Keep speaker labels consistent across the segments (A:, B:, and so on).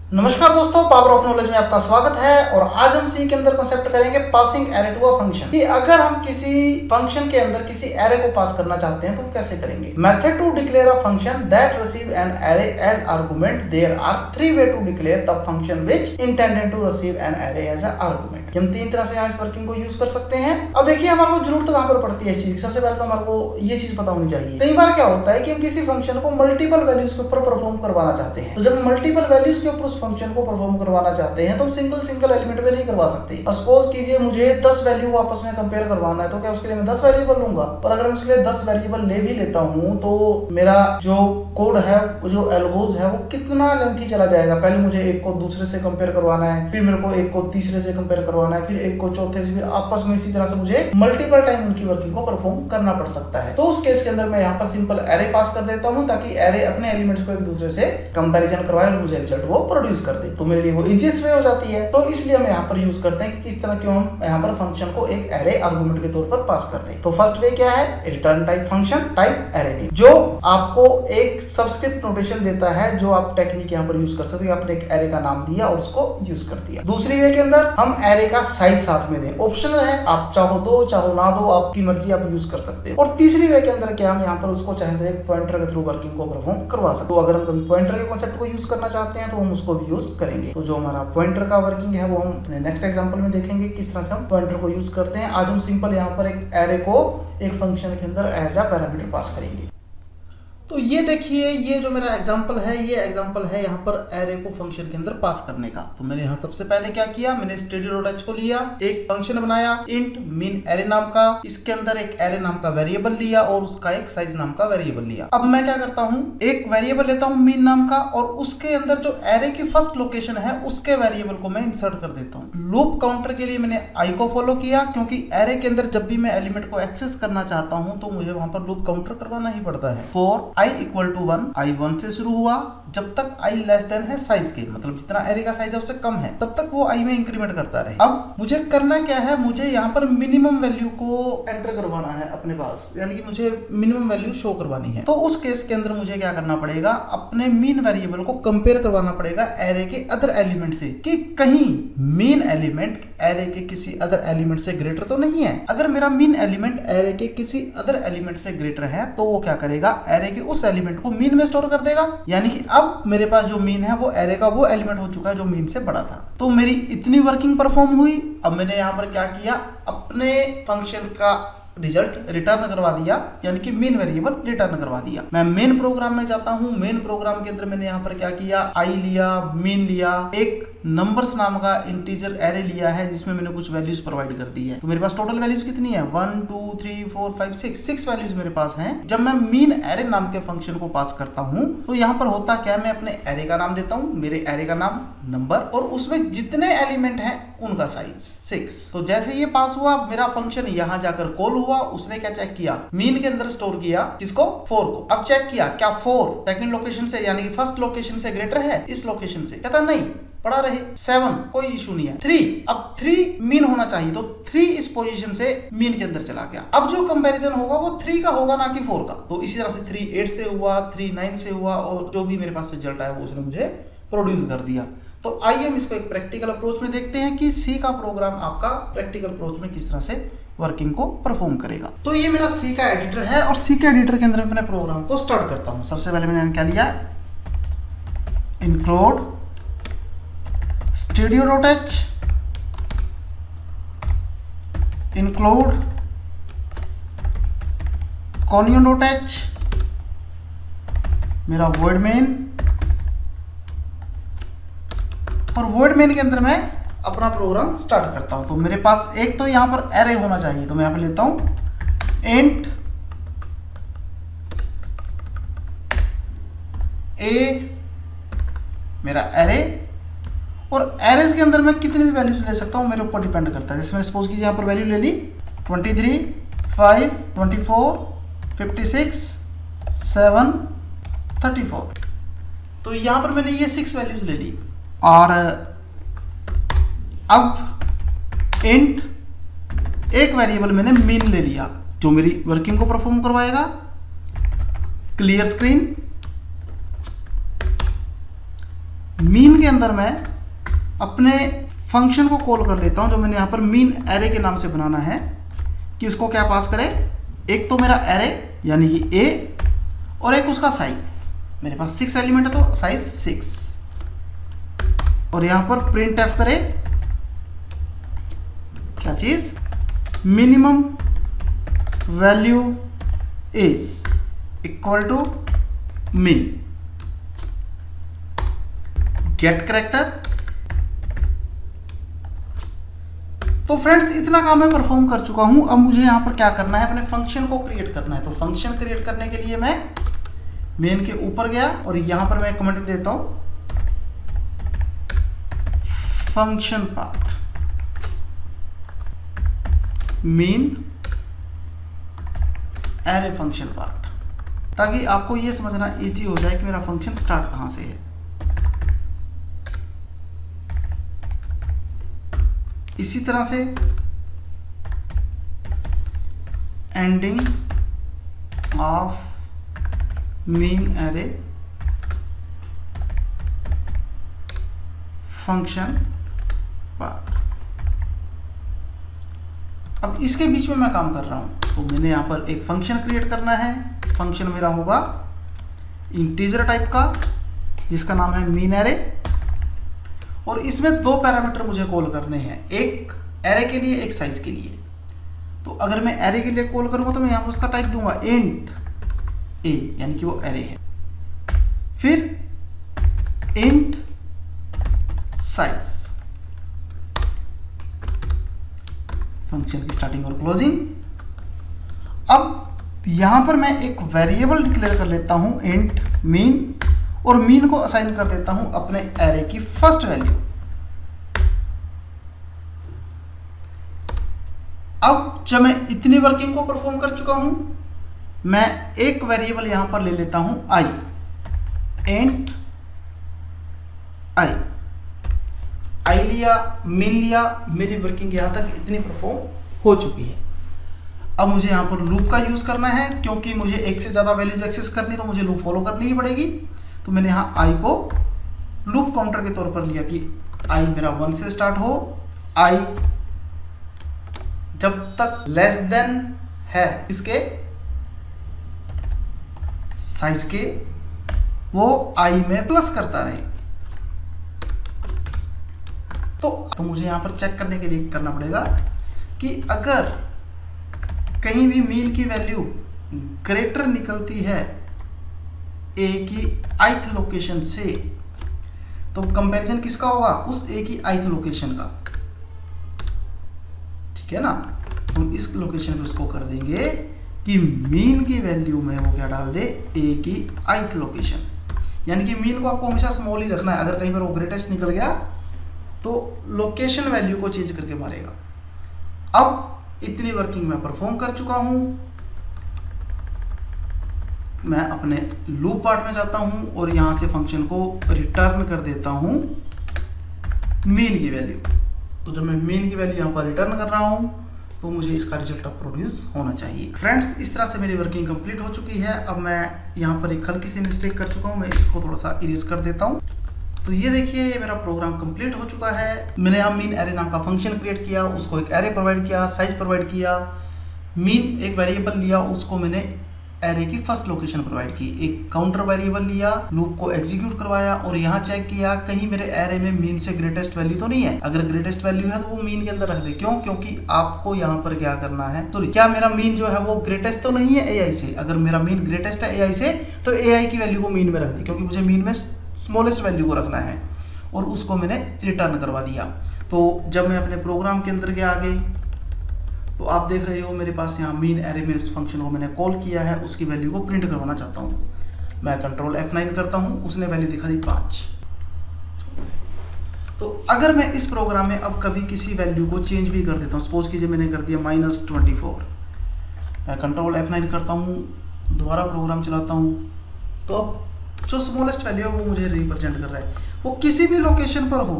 A: नमस्कार दोस्तों, power of knowledge में आपका स्वागत है। और आज हम सी के अंदर कॉन्सेप्ट करेंगे passing array to a function. कि अगर हम किसी फंक्शन के अंदर किसी एरे को पास करना चाहते हैं तो हम कैसे करेंगे। Method to declare a function that receive an array as argument. There are three way to declare the function which intended to receive an array as a argument. हम तीन तरह से यहाँ इस वर्किंग को यूज कर सकते हैं। अब देखिए हमारे को जरूरत कहाँ पर पड़ती है इस चीज की। सबसे पहले तो हमारे को ये चीज पता होनी चाहिए। कई बार क्या होता है कि हम किसी फंक्शन को मल्टीपल वैल्यूज के ऊपर परफॉर्म करवाना चाहते हैं। तो जब मल्टीपल वैल्यूज के ऊपर उस फंक्शन को परफॉर्म करवाना चाहते हैं तो हम सिंगल एलिमेंट में नहीं करवा सकते। सपोज कीजिए मुझे 10 वैल्यू को आपस में कंपेयर करवाना है, तो क्या उसके लिए मैं 10 वेरिएबल लूंगा। और अगर मैं उसके लिए 10 वेरिएबल ले भी लेता हूं तो मेरा जो कोड है, जो एल्गोज है, वो कितना लेंथी चला जाएगा। पहले मुझे एक को दूसरे से कंपेयर करवाना है, फिर मेरे को एक को तीसरे से कंपेयर करवाना है, फिर एक को चौथे से, फिर आपस में इसी तरह से मुझे मल्टीपल टाइम उनकी वर्किंग को परफॉर्म करना पड़ सकता है। तो उस केस के अंदर मैं यहाँ पर सिंपल एरे पास कर देता हूँ ताकि एरे अपने एलिमेंट्स को एक दूसरे से कंपैरिजन करवाए और मुझे रिजल्ट वो प्रोड्यूस कर दे। तो मेरे लिए वो इजीएस्ट वे हो जाती है। तो इसलिए हम यहाँ पर यूज करते हैं कि किस तरह क्यों हम यहाँ पर फंक्शन को एक एरे आर्गुमेंट के तौर पर पास कर दें। तो फर्स्ट वे क्या है, return type function type array name, जो आपको एक सबस्क्रिप्ट नोटेशन देता है, जो आप टेक्निक यहाँ पर यूज कर सकते हो। आपने एक एरे का नाम दिया और उसको यूज कर दिया। दूसरी वे के अंदर हम एरे का साइज साथ में दें, ऑप्शनल है, आप चाहो दो चाहो ना दो, आपकी मर्जी, आप यूज कर सकते हो। और तीसरी वे के अंदर क्या हम यहाँ पर उसको चाहे तो एक पॉइंटर के थ्रू वर्किंग को परफॉर्म करवा सकते हो। अगर हम कभी पॉइंटर के कॉन्सेप्ट को यूज करना चाहते हैं तो हम उसको भी यूज करेंगे। तो जो हमारा पॉइंटर का वर्किंग है वो हम अपने नेक्स्ट एग्जांपल में देखेंगे किस तरह से हम पॉइंटर को यूज करते हैं। आज हम सिंपल यहाँ पर एक एरे को एक फंक्शन के अंदर एज अ पैरामीटर पास करेंगे। तो ये देखिए, ये जो मेरा एग्जांपल है, ये एग्जांपल है यहाँ पर एरे को फंक्शन के अंदर पास करने का। तो मैंने यहाँ सबसे पहले क्या किया, मैंने std.h को लिया, एक फंक्शन बनाया int min एरे नाम का, इसके अंदर एक एरे नाम का वेरिएबल लिया और उसका एक साइज नाम का वेरिएबल लिया। अब मैं क्या करता हूँ, एक वेरिएबल लेता हूँ min नाम का और उसके अंदर जो एरे की फर्स्ट लोकेशन है उसके वेरिएबल को मैं इंसर्ट कर देता हूँ। लूप काउंटर के लिए मैंने i को फॉलो किया, क्योंकि एरे के अंदर जब भी मैं एलिमेंट को एक्सेस करना चाहता हूँ तो मुझे वहां पर लूप काउंटर करवाना ही पड़ता है। For i equal to 1, i 1 से शुरू हुआ, जब तक i लेस देन है साइज के, मतलब जितना एरे का साइज है उससे कम है, तब तक वो i में इंक्रीमेंट करता रहे। अब मुझे करना क्या है, मुझे यहाँ पर मिनिमम वैल्यू को एंटर करवाना है अपने पास, यानी कि मुझे मिनिमम वैल्यू शो करवानी है। तो उस केस के अंदर मुझे क्या करना पड़ेगा, अपने मीन वेरिएबल को कंपेयर करवाना पड़ेगा एरे के अदर एलिमेंट से, कि कहीं मीन एलिमेंट एरे के किसी अदर एलिमेंट से ग्रेटर तो नहीं है। अगर मेरा मीन एलिमेंट एरे के किसी अदर एलिमेंट से ग्रेटर है तो वो क्या करेगा, एरे के उस एलिमेंट को मीन में स्टोर कर देगा। यानी कि अब मेरे पास जो मीन है वो एरे का वो एलिमेंट हो चुका है जो मीन से बड़ा था। तो मेरी इतनी वर्किंग परफॉर्म हुई। अब मैंने यहाँ पर क्या किया, अपने फंक्शन का रिजल्ट रिटर्न करवा दिया, यानी कि मेन वेरिएबल रिटर्न करवा दिया। मैं मेन प्रोग्राम में जाता हूं। मेन प्रोग्राम के अंदर मैंने यहाँ पर क्या किया, आई लिया, मीन लिया, एक नंबर्स नाम का इंटीजर एरे लिया है जिसमें मैंने कुछ वैल्यूज प्रोवाइड कर दी है। तो मेरे पास टोटल वैल्यूज कितनी है, 1 2 3 4 5 6 वैल्यूज मेरे पास हैं। जब मैं मीन एरे नाम के फंक्शन को पास करता हूं तो यहाँ पर होता क्या है, मैं अपने एरे का नाम देता हूँ, मेरे एरे का नाम नंबर, और उसमें जितने एलिमेंट हैं उनका साइज 6। तो जैसे ये पास हुआ, मेरा फंक्शन यहाँ जाकर कॉल हुआ। उसने क्या चेक किया, मीन के अंदर स्टोर किया किसको, 4 को। अब चेक किया क्या 4 सेकंड लोकेशन से, यानी कि फर्स्ट लोकेशन से ग्रेटर है इस लोकेशन से, कहता नहीं, पड़ा रहे। 7 कोई इशू नहीं है। 3, अब 3 मीन होना चाहिए, तो 3 इस पोजीशन से मीन के अंदर चला गया। अब जो कंपैरिजन होगा वो 3 का होगा, ना कि 4 का। तो इसी तरह से 3 8 से हुआ, 3 9 से हुआ, और जो भी मेरे पास रिजल्ट आया वो उसने मुझे प्रोड्यूस कर दिया। तो आइए हम इसको एक प्रैक्टिकल अप्रोच में देखते हैं कि सी का प्रोग्राम आपका प्रैक्टिकल अप्रोच में किस तरह से वर्किंग को परफॉर्म करेगा। तो ये मेरा सी का एडिटर है और सी के एडिटर के अंदर मैं प्रोग्राम को स्टार्ट करता हूं। सबसे पहले मैंने क्या लिया, इंक्लूड std.h, include conion.h, मेरा void main, और void main के अंदर मैं अपना प्रोग्राम स्टार्ट करता हूं। तो मेरे पास एक तो यहां पर एरे होना चाहिए, तो मैं यहां पर लेता हूं int a, मेरा एरे, और एरेज के अंदर मैं कितनी भी वैल्यूज ले सकता हूँ, मेरे ऊपर डिपेंड करता है। जैसे मैंने सपोज कीजिए यहाँ पर वैल्यू ले ली 23, 5, 24, 56, 7, 34। तो यहाँ पर मैंने ये 6 वैल्यूज ले ली। और अब इंट एक वेरिएबल मैंने मीन ले लिया जो मेरी वर्किंग को परफॉर्म करवाएगा। क्लियर स्क्रीन, मीन के अंदर मैं अपने फंक्शन को कॉल कर लेता हूं जो मैंने यहां पर मीन एरे के नाम से बनाना है कि उसको क्या पास करे, एक तो मेरा एरे यानी कि ए और एक उसका साइज। मेरे पास 6 एलिमेंट है तो साइज 6, और यहां पर प्रिंट एफ करे क्या चीज, minimum value is equal to mean, get character. तो फ्रेंड्स इतना काम मैं परफॉर्म कर चुका हूं। अब मुझे यहां पर क्या करना है, अपने फंक्शन को क्रिएट करना है। तो फंक्शन क्रिएट करने के लिए मैं मेन के ऊपर गया और यहां पर मैं कमेंट देता हूं function part main array function part, ताकि आपको यह समझना इजी हो जाए कि मेरा फंक्शन स्टार्ट कहां से है। इसी तरह से ending of main array function part. अब इसके बीच में मैं काम कर रहा हूं, तो मैंने यहां पर एक फंक्शन क्रिएट करना है। फंक्शन मेरा होगा इंटीजर टाइप का जिसका नाम है मेन एरे, और इसमें 2 पैरामीटर मुझे कॉल करने हैं, एक एरे के लिए एक साइज के लिए। तो अगर मैं एरे के लिए कॉल करूंगा तो मैं यहां पर उसका टाइप दूंगा इंट ए, यानी कि वो एरे है, फिर इंट साइज, फंक्शन की स्टार्टिंग और क्लोजिंग। अब यहां पर मैं एक वेरिएबल डिक्लेयर कर लेता हूं इंट मीन, और मीन को असाइन कर देता हूं अपने एरे की फर्स्ट वैल्यू। अब जब मैं इतनी वर्किंग को परफॉर्म कर चुका हूं, मैं एक वेरिएबल यहां पर ले लेता हूं आई, इंट आई लिया, मीन लिया। मेरी वर्किंग यहां तक इतनी परफॉर्म हो चुकी है। अब मुझे यहां पर लूप का यूज करना है, क्योंकि मुझे एक से ज्यादा वैल्यूज एक्सेस करनी तो मुझे लूप फॉलो करनी ही पड़ेगी। तो मैंने यहां आई को लूप काउंटर के तौर पर लिया कि आई मेरा 1 से स्टार्ट हो, आई जब तक लेस देन है इसके साइज के, वो आई में प्लस करता रहे। तो मुझे यहां पर चेक करने के लिए करना पड़ेगा कि अगर कहीं भी मीन की वैल्यू ग्रेटर निकलती है ए की ith लोकेशन से, तो कंपैरिजन किसका होगा, उस ए की ith लोकेशन का। ठीक है ना, हम इस लोकेशन पे उसको कर देंगे कि मीन की वैल्यू में वो क्या डाल दे, ए की ith लोकेशन। यानी कि मीन को आपको हमेशा स्मॉल ही रखना है। अगर कहीं पर वो ग्रेटेस्ट निकल गया तो लोकेशन वैल्यू को चेंज करके मारेगा। अब इतनी वर्किंग मैं परफॉर्म कर चुका हूं। मैं अपने लूप पार्ट में जाता हूं और यहां से फंक्शन को रिटर्न कर देता हूं मीन की वैल्यू। तो जब मैं मीन की वैल्यू यहां पर रिटर्न कर रहा हूं तो मुझे इसका रिजल्ट अब प्रोड्यूस होना चाहिए। फ्रेंड्स, इस तरह से मेरी वर्किंग कंप्लीट हो चुकी है। अब मैं यहां पर एक हल्की सी मिस्टेक कर चुका हूं, मैं इसको थोड़ा सा इरेज कर देता हूं। तो ये देखिए, ये मेरा प्रोग्राम कंप्लीट हो चुका है। मैंने यहाँ मीन एरे नाम का फंक्शन क्रिएट किया, उसको एक एरे प्रोवाइड किया, साइज प्रोवाइड किया, मीन एक वेरिएबल लिया, उसको मैंने एरे की फर्स्ट लोकेशन प्रोवाइड की, एक काउंटर वेरिएबल लिया, लूप को एग्जीक्यूट करवाया और यहाँ चेक किया कहीं मेरे एरे में मीन से ग्रेटेस्ट वैल्यू तो नहीं है। अगर ग्रेटेस्ट वैल्यू है तो वो मीन के अंदर रख दे। क्यों? क्योंकि आपको यहाँ पर क्या करना है, तो क्या मेरा मीन जो है वो ग्रेटेस्ट तो नहीं है एआई से। अगर मेरा मीन ग्रेटेस्ट है एआई से तो एआई की वैल्यू को मीन में रख दी, क्योंकि मुझे मीन में स्मॉलेस्ट वैल्यू को रखना है, और उसको मैंने रिटर्न करवा दिया। तो जब मैं अपने प्रोग्राम के अंदर गया आगे, तो आप देख रहे हो मेरे पास यहाँ मीन एरे में उस फंक्शन को मैंने कॉल किया है, उसकी वैल्यू को प्रिंट करवाना चाहता हूँ। मैं कंट्रोल F9 करता हूँ, उसने वैल्यू दिखा दी 5। तो अगर मैं इस प्रोग्राम में अब कभी किसी वैल्यू को चेंज भी कर देता हूँ, सपोज कीजिए मैंने कर दिया -24, मैं कंट्रोल F9 करता हूँ, दोबारा प्रोग्राम चलाता हूँ, तो अब जो स्मॉलेस्ट वैल्यू है वो मुझे रिप्रेजेंट कर रहा है। वो किसी भी लोकेशन पर हो,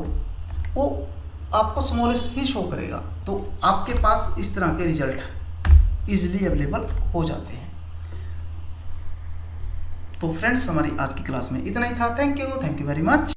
A: वो आपको स्मॉलेस्ट ही शो करेगा। तो आपके पास इस तरह के रिजल्ट इजीली अवेलेबल हो जाते हैं। तो फ्रेंड्स, हमारी आज की क्लास में इतना ही था। Thank you very much.